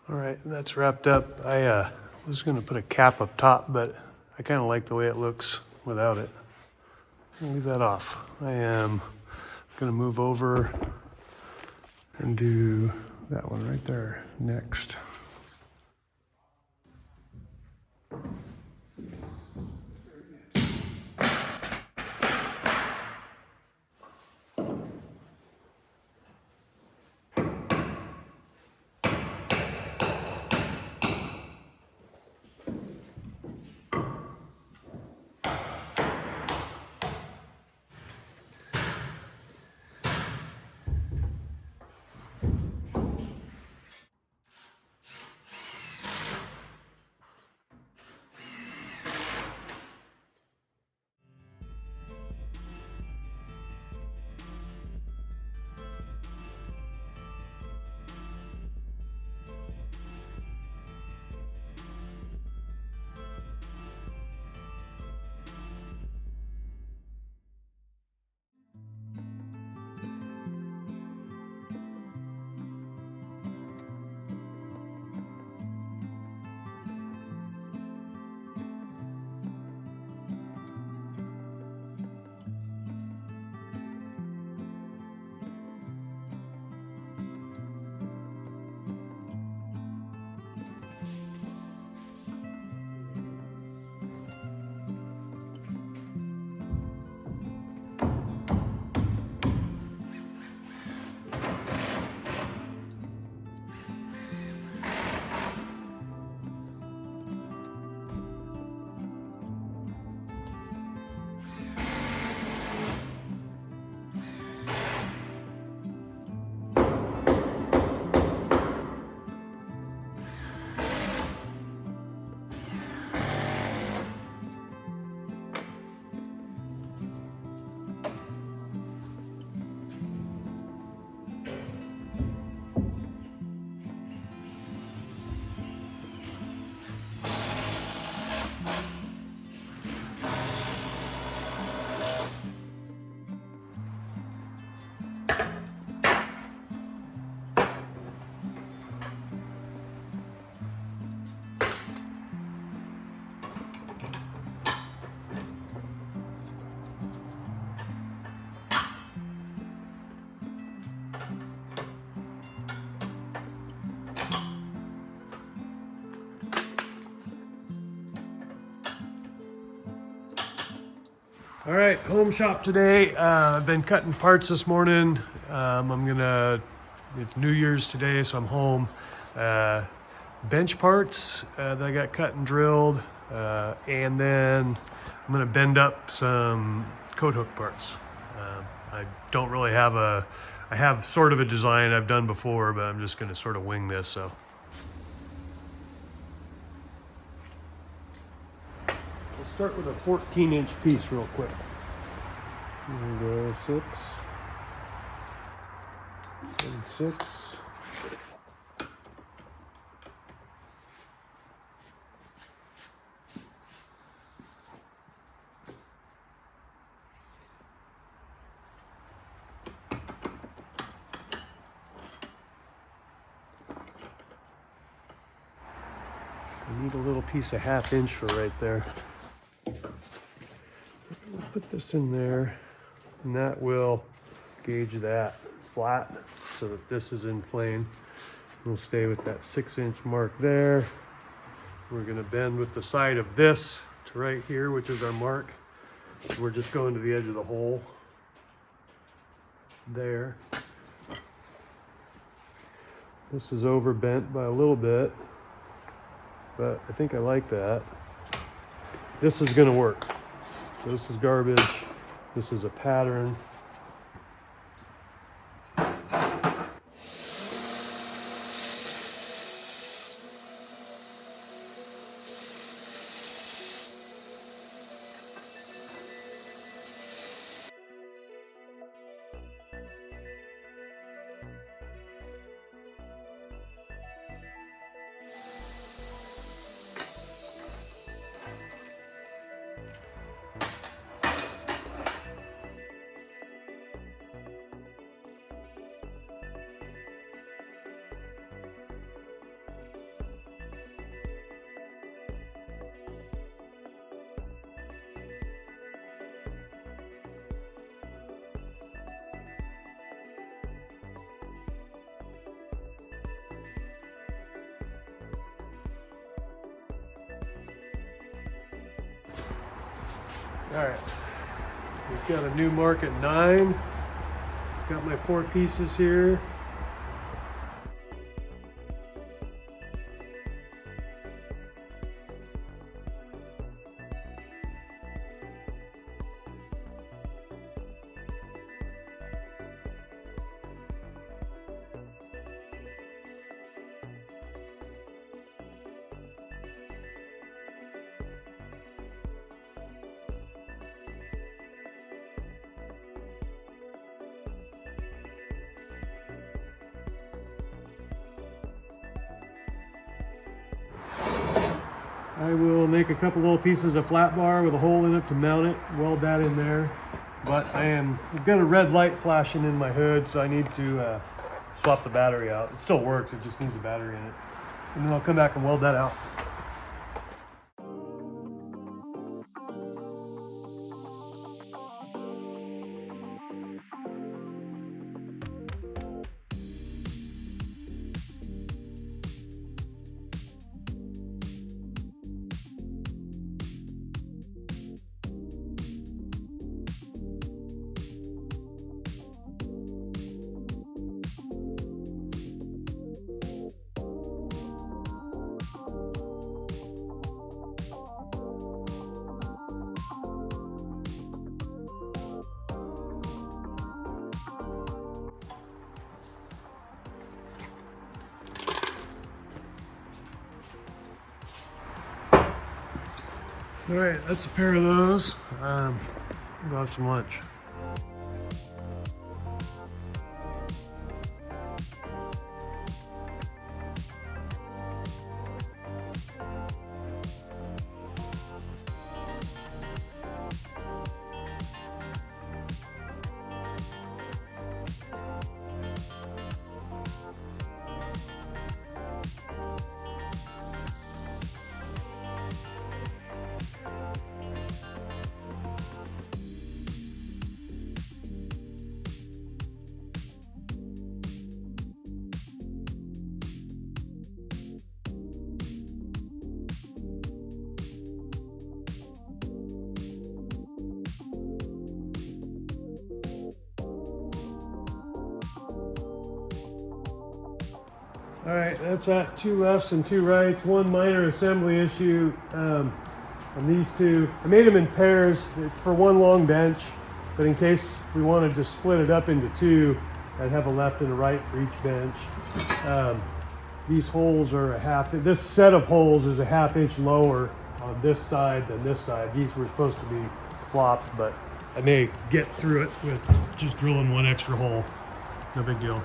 All right, that's wrapped up. I was gonna put a cap up top, but I kind of like the way it looks without it. I'll leave that off. I am gonna move over and do that one right there next. All right, home shop today. I've been cutting parts this morning. It's New Year's today, so I'm home. Bench parts that I got cut and drilled. And then I'm gonna bend up some coat hook parts. I don't really have I have sort of a design I've done before, but I'm just gonna sort of wing this, so. Let's start with a 14-inch piece real quick. There we go, 6 and 6. I need a little piece of 1/2 inch for right there. We'll put this in there, and that will gauge that flat so that this is in plane. We'll stay with that 6-inch mark there. We're gonna bend with the side of this to right here, which is our mark. We're just going to the edge of the hole there. This is overbent by a little bit, but I think I like that. This is gonna work. So this is garbage. This is a pattern. All right, we've got a new mark at 9. Got my 4 pieces here. I will make a couple little pieces of flat bar with a hole in it to mount it, weld that in there. But I've got a red light flashing in my hood, so I need to swap the battery out. It still works, it just needs a battery in it. And then I'll come back and weld that out. All right, that's a pair of those. We'll have some lunch. All right, that's at 2 lefts and 2 rights. One minor assembly issue on these two. I made them in pairs for one long bench, but in case we wanted to split it up into 2, I'd have a left and a right for each bench. These holes are this set of holes is a ½ inch lower on this side than this side. These were supposed to be flopped, but I may get through it with just drilling one extra hole. No big deal.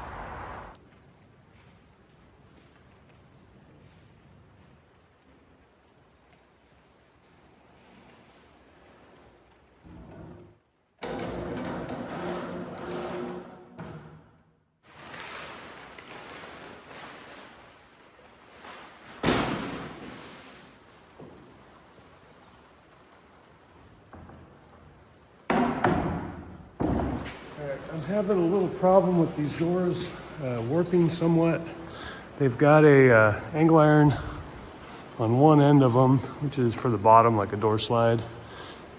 I'm having a little problem with these doors warping somewhat. They've got a angle iron on one end of them, which is for the bottom, like a door slide,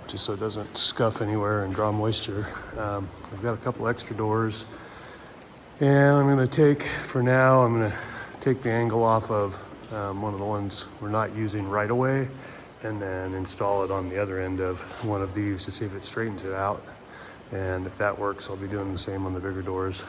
just so it doesn't scuff anywhere and draw moisture. I've got a couple extra doors, and I'm going to take the angle off of one of the ones we're not using right away, and then install it on the other end of one of these to see if it straightens it out. And if that works, I'll be doing the same on the bigger doors.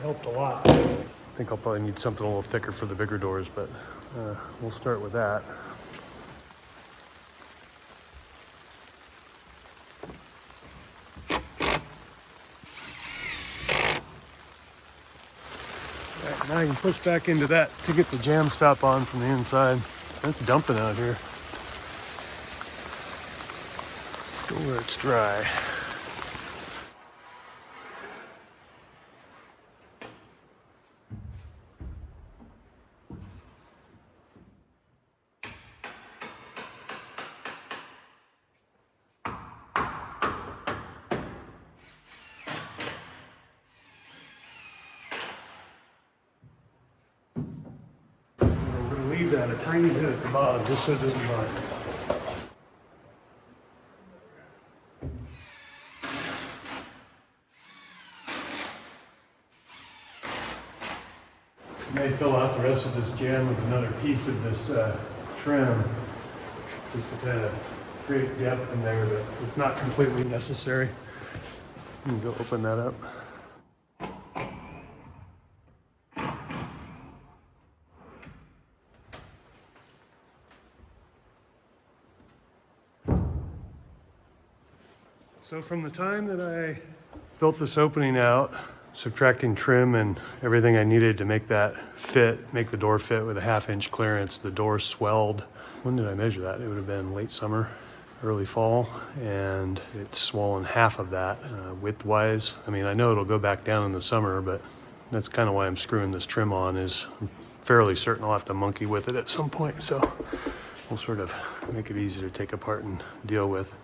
helped a lot. I think I'll probably need something a little thicker for the bigger doors, but we'll start with that. All right, now I can push back into that to get the jam stop on from the inside. It's dumping out here. Let's go where it's dry. I'm going to leave that a tiny bit at the bottom just so it doesn't bind. May fill out the rest of this jam with another piece of this trim just to kind of create depth in there, but it's not completely necessary. I'm gonna go open that up. So from the time that I built this opening out, subtracting trim and everything I needed to make that fit, make the door fit with a 1/2 inch clearance, the door swelled. When did I measure that? It would have been late summer, early fall, and it's swollen half of that width-wise. I mean, I know it'll go back down in the summer, but that's kind of why I'm screwing this trim on, is I'm fairly certain I'll have to monkey with it at some point, so we'll sort of make it easy to take apart and deal with.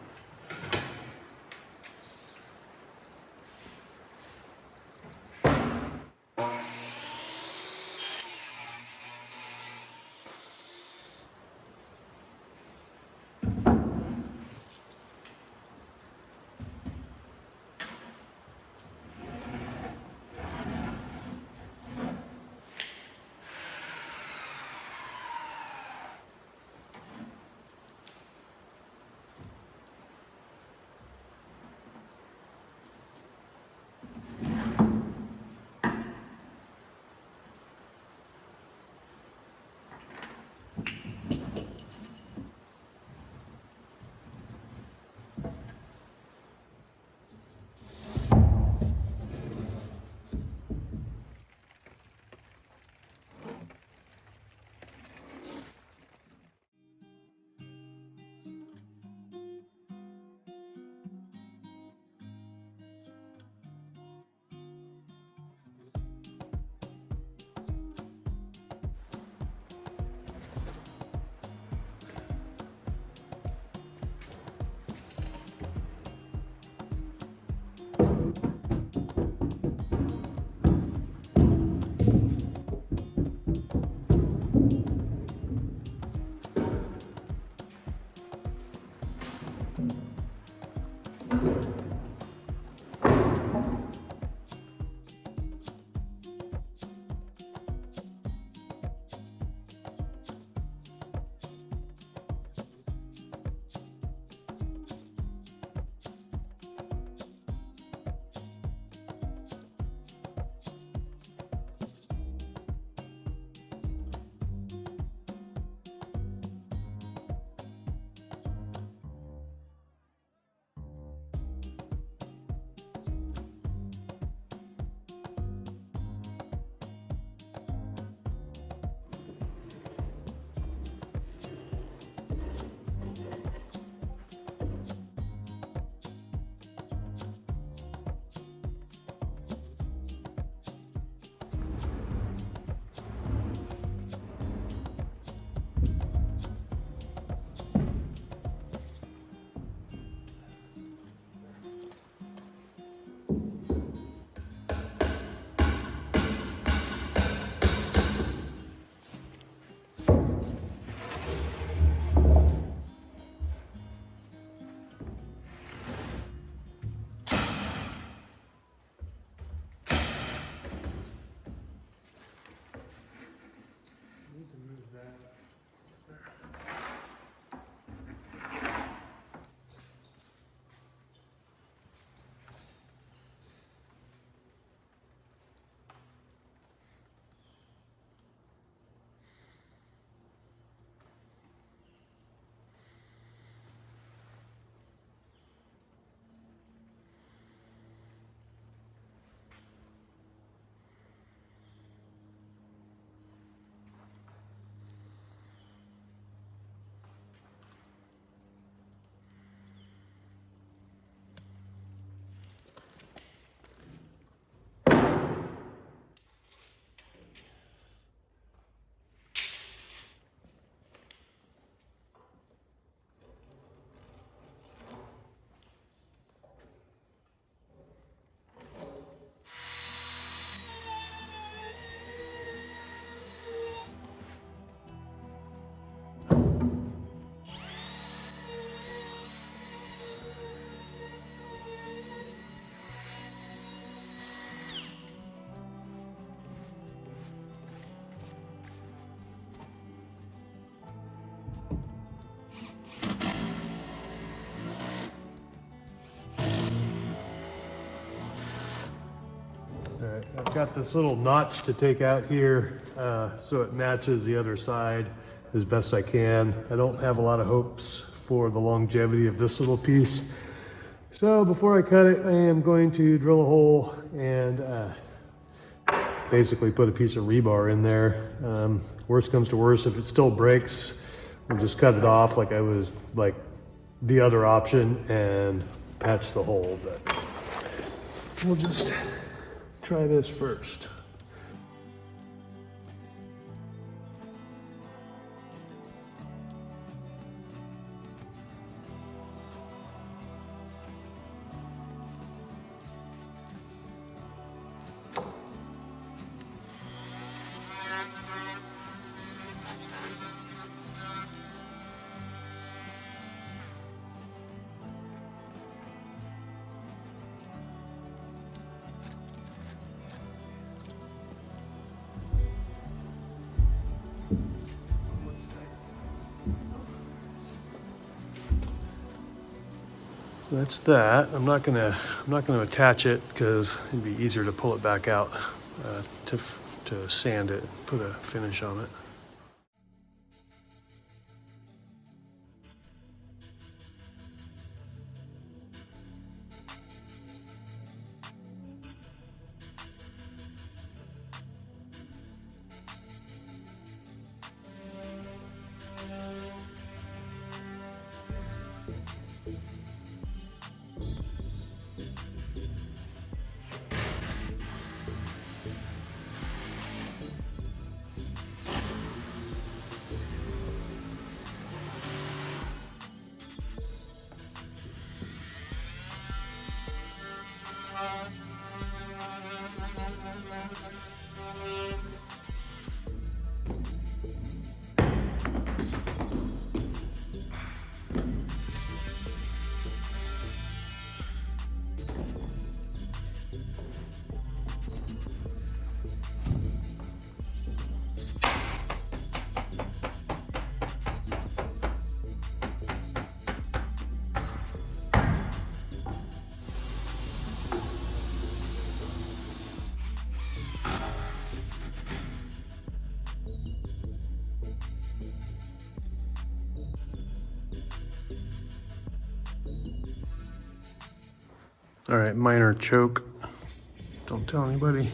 I've got this little notch to take out here so it matches the other side as best I can. I don't have a lot of hopes for the longevity of this little piece. So before I cut it, I am going to drill a hole and basically put a piece of rebar in there. Worst comes to worst, if it still breaks, we'll just cut it off like I was like the other option and patch the hole. But we'll just try this first. That's that. I'm not gonna attach it because it'd be easier to pull it back out to sand it, put a finish on it. All right, minor choke. Don't tell anybody,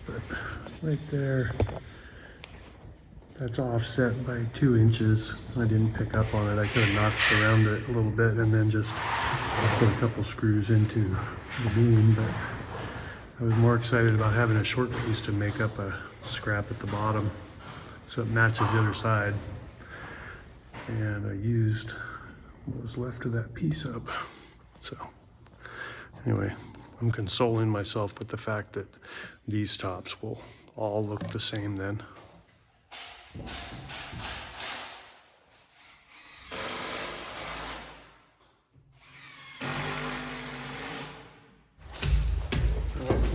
but right there, that's offset by 2 inches. I didn't pick up on it. I could have notched around it a little bit and then just put a couple screws into the beam, but I was more excited about having a short piece to make up a scrap at the bottom so it matches the other side. And I used what was left of that piece up. So anyway, I'm consoling myself with the fact that these tops will all look the same then.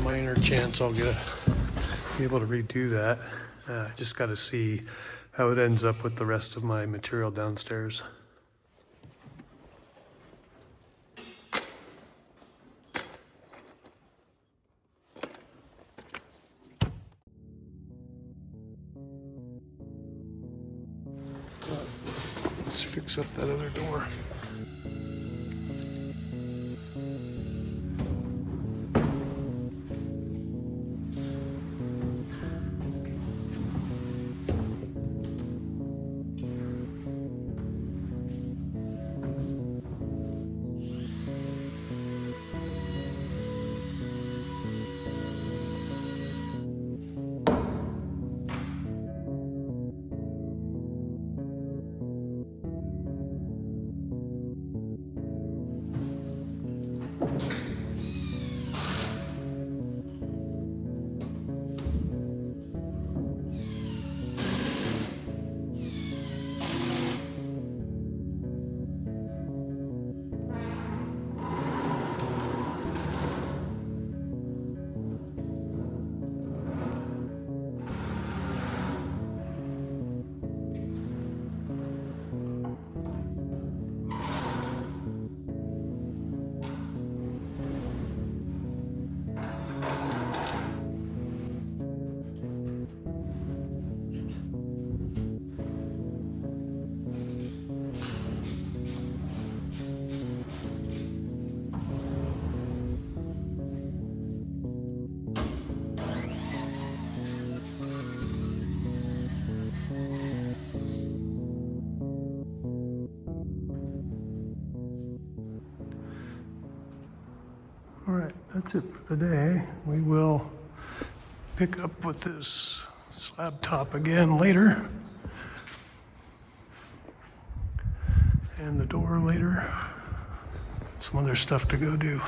Minor chance I'll be able to redo that. I just got to see how it ends up with the rest of my material downstairs. Let's fix up that other door. right, that's it for the day. We will pick up with this slab top again later. And the door later. Some other stuff to go do.